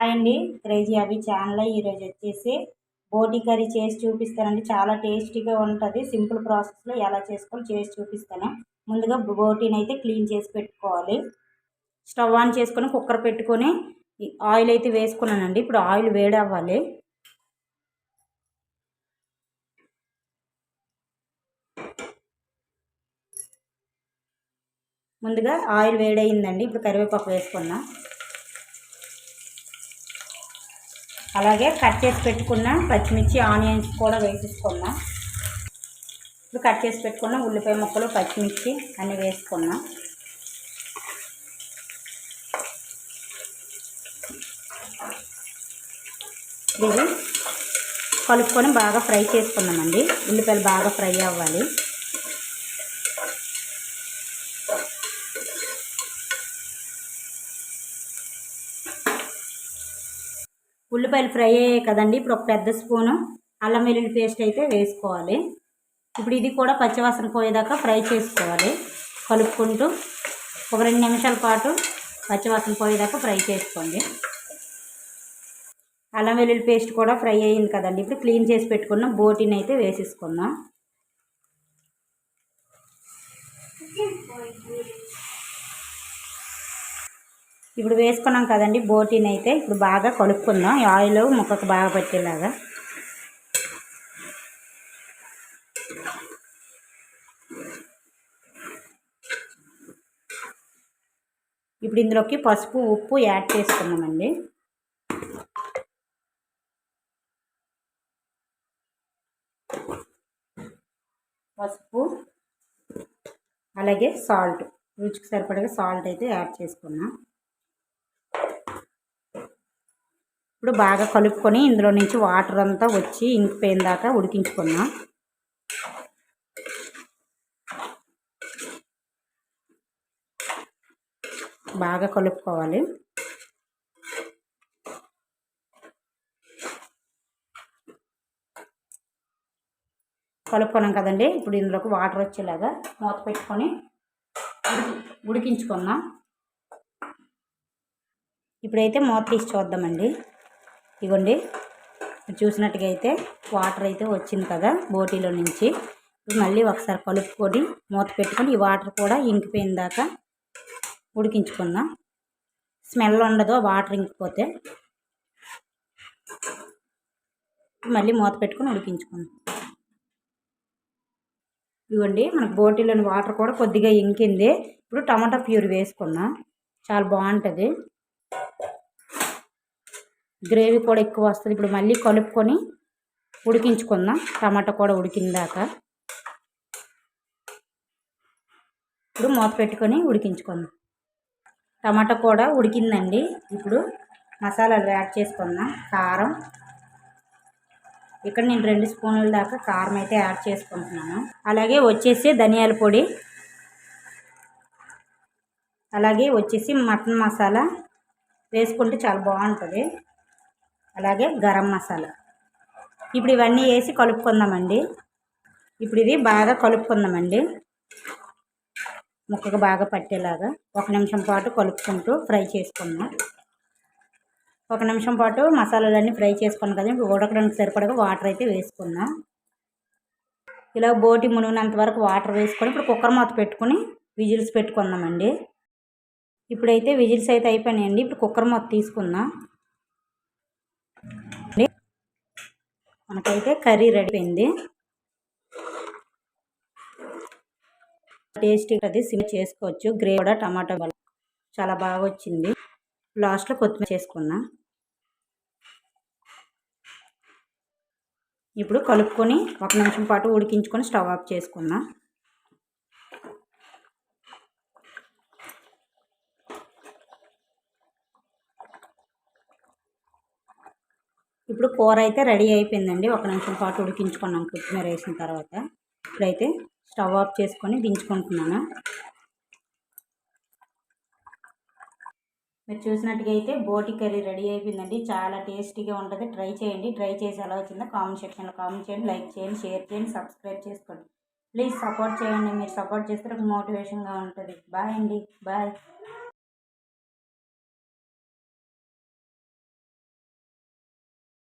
Hi అండి, crazy అభి channel. ఈరోజు వచ్చేసి బోటి కర్రీ చేసి చూపిస్తానండి. చాలా టేస్టీగా ఉంటుంది. సింపుల్ ప్రాసెస్లో ఎలా చేసుకోవాలో చేసి చూపిస్తాను. ముందుగా బోటీని అయితే క్లీన్ చేసి పెట్టుకోవాలి. స్టవ్ ఆన్ చేసుకొని కుక్కర్ పెట్టుకొని ఆయిల్ అయితే వేసుకున్నానండి. ఇప్పుడు ఆయిల్ వేడి అవ్వాలి. ముందుగా ఆయిల్ వేడయిందండి. ఇప్పుడు కరివేపాకు వేసుకున్నాం. అలాగే కట్ చేసి పెట్టుకున్న పచ్చిమిర్చి ఆనియన్స్ కూడా వేసేసుకున్నాం. ఇప్పుడు కట్ చేసి పెట్టుకున్న ఉల్లిపాయ ముక్కలు పచ్చిమిర్చి అన్నీ వేసుకున్నాం. ఇది కలుపుకొని బాగా ఫ్రై చేసుకున్నామండి. ఉల్లిపాయలు బాగా ఫ్రై అవ్వాలి. ఉల్లిపాయలు ఫ్రై అయ్యాయి కదండి. ఇప్పుడు ఒక పెద్ద స్పూను అల్లం వెల్లుల్లి పేస్ట్ అయితే వేసుకోవాలి. ఇప్పుడు ఇది కూడా పచ్చివాసన పోయేదాకా ఫ్రై చేసుకోవాలి. కలుపుకుంటూ ఒక 2 నిమిషాల పాటు పచ్చివాసన పోయేదాకా ఫ్రై చేసుకోండి. అల్లం వెల్లుల్లి పేస్ట్ కూడా ఫ్రై అయ్యింది కదండి. ఇప్పుడు క్లీన్ చేసి పెట్టుకున్న బోటీని అయితే వేసేసుకుందాం. ఇప్పుడు వేసుకున్నాం కదండి బోటీని అయితే. ఇప్పుడు బాగా కలుపుకుందాం. ఆయిల్ ముక్కకు బాగా పట్టేలాగా. ఇప్పుడు ఇందులోకి పసుపు ఉప్పు యాడ్ చేసుకున్నామండి. పసుపు అలాగే సాల్ట్, రుచికి సరిపడగా సాల్ట్ అయితే యాడ్ చేసుకున్నాం. ఇప్పుడు బాగా కలుపుకొని ఇందులో నుంచి వాటర్ అంతా వచ్చి ఇంకిపోయిన దాకా ఉడికించుకున్నాం. బాగా కలుపుకోవాలి. కలుపుకున్నాం కదండి. ఇప్పుడు ఇందులోకి వాటర్ వచ్చేలాగా మూత పెట్టుకొని ఉడికించుకుందాం. ఇప్పుడైతే మూత తీసి చూద్దామండి. ఇవ్వండి, చూసినట్టుగా అయితే వాటర్ అయితే వచ్చింది కదా బోటీలో నుంచి. ఇప్పుడు మళ్ళీ ఒకసారి కలుపుకొని మూత పెట్టుకొని ఈ వాటర్ కూడా ఇంకిపోయిన దాకా ఉడికించుకుందాం. స్మెల్ ఉండదు వాటర్ ఇంకిపోతే. మళ్ళీ మూత పెట్టుకొని ఉడికించుకుందాం. ఇవ్వండి, మనకు బోటీలోని వాటర్ కూడా కొద్దిగా ఇంకింది. ఇప్పుడు టమాటా ప్యూరీ వేసుకున్నాం. చాలా బాగుంటుంది. గ్రేవీ కూడా ఎక్కువ వస్తుంది. ఇప్పుడు మళ్ళీ కలుపుకొని ఉడికించుకుందాం. టమాటా కూడా ఉడికిందాక ఇప్పుడు మూత పెట్టుకొని ఉడికించుకుందాం. టమాటా కూడా ఉడికిందండి. ఇప్పుడు మసాలాలు యాడ్ చేసుకుందాం. కారం, ఇక్కడ నేను 2 స్పూన్ల దాకా కారం అయితే యాడ్ చేసుకుంటున్నాను. అలాగే వచ్చేసి ధనియాల పొడి, అలాగే వచ్చేసి మటన్ మసాలా వేసుకుంటే చాలా బాగుంటుంది. అలాగే గరం మసాలా. ఇప్పుడు ఇవన్నీ వేసి కలుపుకుందామండి. ఇప్పుడు ఇది బాగా కలుపుకుందామండి. ముక్కకు బాగా పట్టేలాగా 1 నిమిషం పాటు కలుపుకుంటూ ఫ్రై చేసుకుందాం. 1 నిమిషం పాటు మసాలాలన్నీ ఫ్రై చేసుకున్నాం కదా. ఇప్పుడు ఉడకడానికి సరిపడగా వాటర్ అయితే వేసుకుందాం. ఇలా బోటి మునిగినంత వరకు వాటర్ వేసుకొని ఇప్పుడు కుక్కర్ మూత పెట్టుకుని విజిల్స్ పెట్టుకుందామండి. ఇప్పుడైతే విజిల్స్ అయితే అయిపోయినాయండి. ఇప్పుడు కుక్కర్ మూత తీసుకుందాం. మనకైతే కర్రీ రెడీ అయింది. టేస్టీగా అది సిమ్ చేసుకోవచ్చు. గ్రేవీ కూడా టమాటా వల్ల చాలా బాగా వచ్చింది. లాస్ట్లో కొత్తిమీర చేసుకున్నాం. ఇప్పుడు కలుపుకొని 1 నిమిషం పాటు ఉడికించుకొని స్టవ్ ఆఫ్ చేసుకుందాం. ఇప్పుడు కూర అయితే రెడీ అయిపోయిందండి. 1 నిమిషం పాటు ఉడికించుకున్నాం కొత్తిమీర వేసిన తర్వాత. ఇప్పుడైతే స్టవ్ ఆఫ్ చేసుకొని దించుకుంటున్నాను. మీరు చూసినట్టుగా అయితే బోటి కర్రీ రెడీ అయిపోయిందండి. చాలా టేస్టీగా ఉంటుంది. ట్రై చేయండి. ట్రై చేసి ఎలా వచ్చిందో కామెంట్ సెక్షన్లో కామెంట్ చేయండి. లైక్ చేయండి, షేర్ చేయండి, సబ్స్క్రైబ్ చేసుకోండి. ప్లీజ్ సపోర్ట్ చేయండి. మీరు సపోర్ట్ చేస్తే నాకు మోటివేషన్గా ఉంటుంది. బాయ్ అండి, బాయ్.